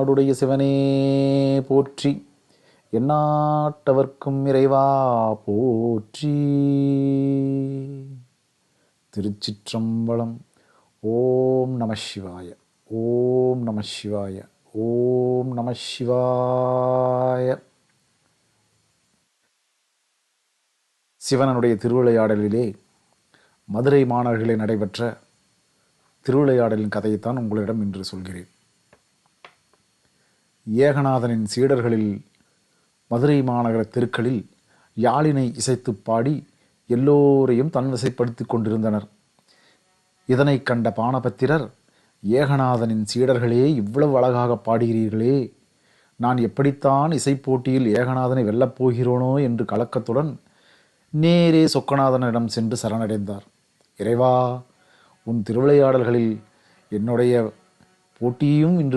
தென்னாடுடைய சிவனே போற்றி, எந்நாட்டவர்க்கும் இறைவா போற்றி. திருச்சிற்றம்பலம். ஓம் நம சிவாய, ஓம் நம சிவாய, ஓம் நம சிவாய. சிவனுடைய திருவிளையாடலிலே மதுரை மாநகரிலே நடைபெற்ற திருவிளையாடலின் கதையைத்தான் உங்களிடம் இன்று சொல்கிறேன். ஏகநாதனின் சீடர்களில் மதுரை மாநகர தெருக்களில் யாழினை இசைத்து பாடி எல்லோரையும் தன்வசைப்படுத்திக் கொண்டிருந்தனர். இதனை கண்ட பானபத்திரர், ஏகநாதனின் சீடர்களே, இவ்வளவு அழகாக பாடுகிறீர்களே, நான் எப்படித்தான் இசைப்போட்டியில் ஏகநாதனை வெல்லப் போகிறோனோ என்று கலக்கத்துடன் நேரே சொக்கநாதனிடம் சென்று சரணடைந்தார். இறைவா, உன் திருவிளையாடல்களில் என்னுடைய போட்டியையும் இன்று